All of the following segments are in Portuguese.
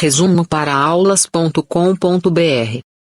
Resumo para aulas.com.br.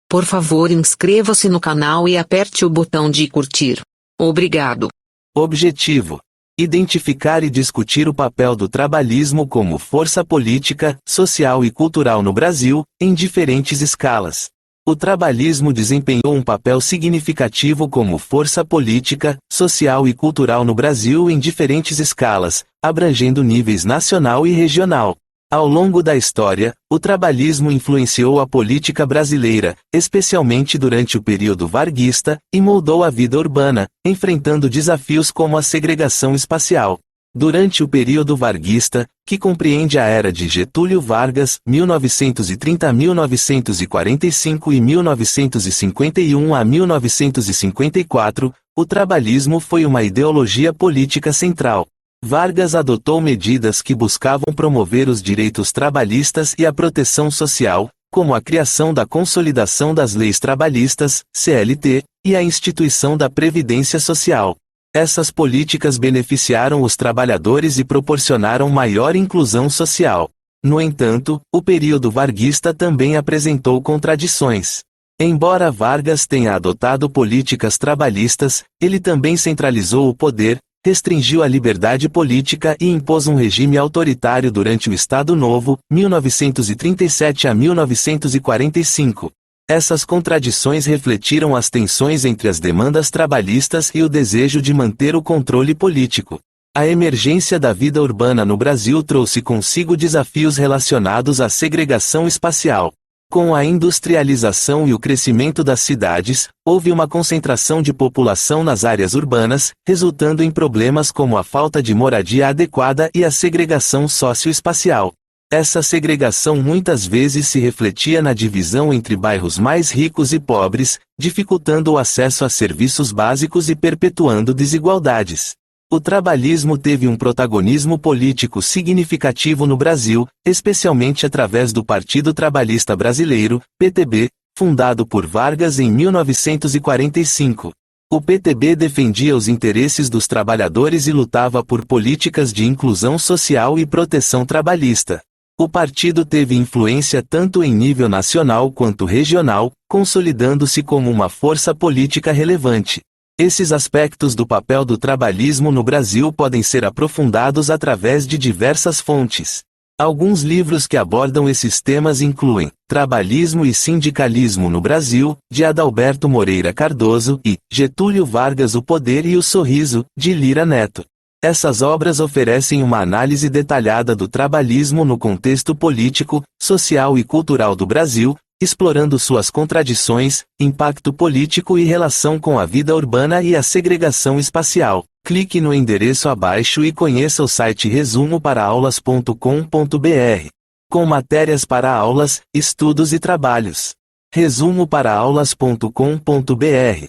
Por favor, inscreva-se no canal e aperte o botão de curtir. Obrigado. Objetivo: identificar e discutir o papel do trabalhismo como força política, social e cultural no Brasil, em diferentes escalas. O trabalhismo desempenhou um papel significativo como força política, social e cultural no Brasil em diferentes escalas, abrangendo níveis nacional e regional. Ao longo da história, o trabalhismo influenciou a política brasileira, especialmente durante o período varguista, e moldou a vida urbana, enfrentando desafios como a segregação espacial. Durante o período varguista, que compreende a era de Getúlio Vargas, 1930-1945 e 1951 a 1954, o trabalhismo foi uma ideologia política central. Vargas adotou medidas que buscavam promover os direitos trabalhistas e a proteção social, como a criação da Consolidação das Leis Trabalhistas, CLT, e a instituição da Previdência Social. Essas políticas beneficiaram os trabalhadores e proporcionaram maior inclusão social. No entanto, o período varguista também apresentou contradições. Embora Vargas tenha adotado políticas trabalhistas, ele também centralizou o poder, restringiu a liberdade política e impôs um regime autoritário durante o Estado Novo, 1937 a 1945. Essas contradições refletiram as tensões entre as demandas trabalhistas e o desejo de manter o controle político. A emergência da vida urbana no Brasil trouxe consigo desafios relacionados à segregação espacial. Com a industrialização e o crescimento das cidades, houve uma concentração de população nas áreas urbanas, resultando em problemas como a falta de moradia adequada e a segregação socioespacial. Essa segregação muitas vezes se refletia na divisão entre bairros mais ricos e pobres, dificultando o acesso a serviços básicos e perpetuando desigualdades. O trabalhismo teve um protagonismo político significativo no Brasil, especialmente através do Partido Trabalhista Brasileiro, PTB, fundado por Vargas em 1945. O PTB defendia os interesses dos trabalhadores e lutava por políticas de inclusão social e proteção trabalhista. O partido teve influência tanto em nível nacional quanto regional, consolidando-se como uma força política relevante. Esses aspectos do papel do trabalhismo no Brasil podem ser aprofundados através de diversas fontes. Alguns livros que abordam esses temas incluem Trabalhismo e Sindicalismo no Brasil, de Adalberto Moreira Cardoso, e Getúlio Vargas, O Poder e o Sorriso, de Lira Neto. Essas obras oferecem uma análise detalhada do trabalhismo no contexto político, social e cultural do Brasil, explorando suas contradições, impacto político e relação com a vida urbana e a segregação espacial. Clique no endereço abaixo e conheça o site resumoparaaaulas.com.br, com matérias para aulas, estudos e trabalhos. Resumoparaaaulas.com.br.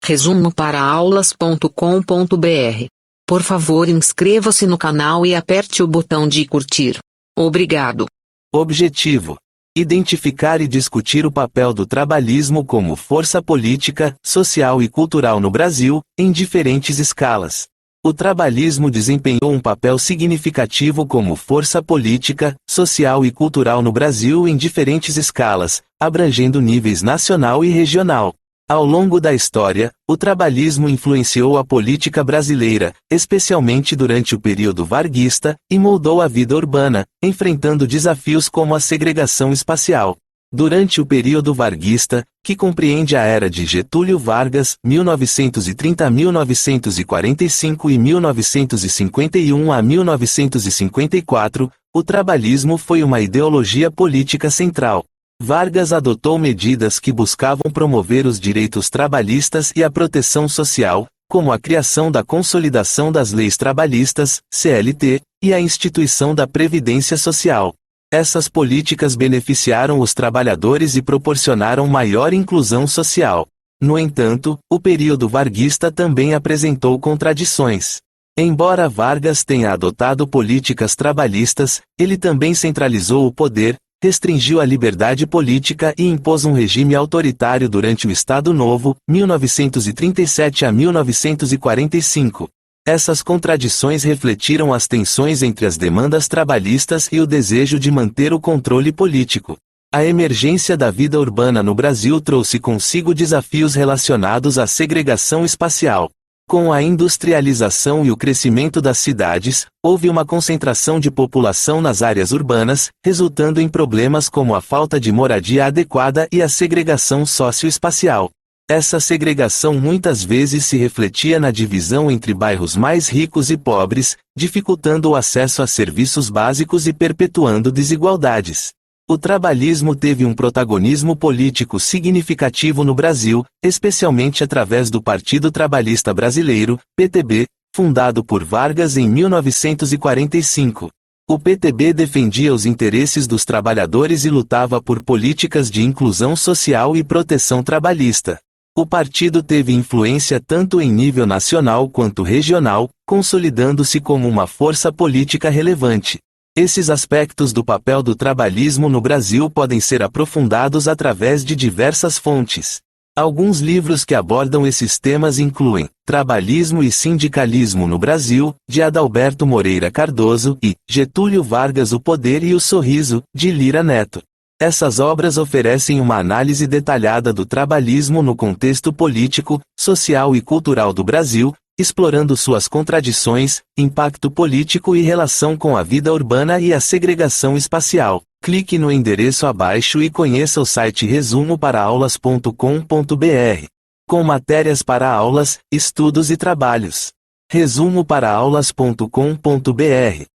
Resumoparaaaulas.com.br. Por favor, inscreva-se no canal e aperte o botão de curtir. Obrigado. Objetivo: identificar e discutir o papel do trabalhismo como força política, social e cultural no Brasil, em diferentes escalas. O trabalhismo desempenhou um papel significativo como força política, social e cultural no Brasil em diferentes escalas, abrangendo níveis nacional e regional. Ao longo da história, o trabalhismo influenciou a política brasileira, especialmente durante o período varguista, e moldou a vida urbana, enfrentando desafios como a segregação espacial. Durante o período varguista, que compreende a era de Getúlio Vargas, 1930-1945 e 1951 a 1954, o trabalhismo foi uma ideologia política central. Vargas adotou medidas que buscavam promover os direitos trabalhistas e a proteção social, como a criação da Consolidação das Leis Trabalhistas, CLT, e a instituição da Previdência Social. Essas políticas beneficiaram os trabalhadores e proporcionaram maior inclusão social. No entanto, o período varguista também apresentou contradições. Embora Vargas tenha adotado políticas trabalhistas, ele também centralizou o poder, restringiu a liberdade política e impôs um regime autoritário durante o Estado Novo, 1937 a 1945. Essas contradições refletiram as tensões entre as demandas trabalhistas e o desejo de manter o controle político. A emergência da vida urbana no Brasil trouxe consigo desafios relacionados à segregação espacial. Com a industrialização e o crescimento das cidades, houve uma concentração de população nas áreas urbanas, resultando em problemas como a falta de moradia adequada e a segregação socioespacial. Essa segregação muitas vezes se refletia na divisão entre bairros mais ricos e pobres, dificultando o acesso a serviços básicos e perpetuando desigualdades. O trabalhismo teve um protagonismo político significativo no Brasil, especialmente através do Partido Trabalhista Brasileiro, PTB, fundado por Vargas em 1945. O PTB defendia os interesses dos trabalhadores e lutava por políticas de inclusão social e proteção trabalhista. O partido teve influência tanto em nível nacional quanto regional, consolidando-se como uma força política relevante. Esses aspectos do papel do trabalhismo no Brasil podem ser aprofundados através de diversas fontes. Alguns livros que abordam esses temas incluem Trabalhismo e Sindicalismo no Brasil, de Adalberto Moreira Cardoso, e Getúlio Vargas, O Poder e o Sorriso, de Lira Neto. Essas obras oferecem uma análise detalhada do trabalhismo no contexto político, social e cultural do Brasil, explorando suas contradições, impacto político e relação com a vida urbana e a segregação espacial. Clique no endereço abaixo e conheça o site resumoparaaaulas.com.br, com matérias para aulas, estudos e trabalhos. resumoparaaaulas.com.br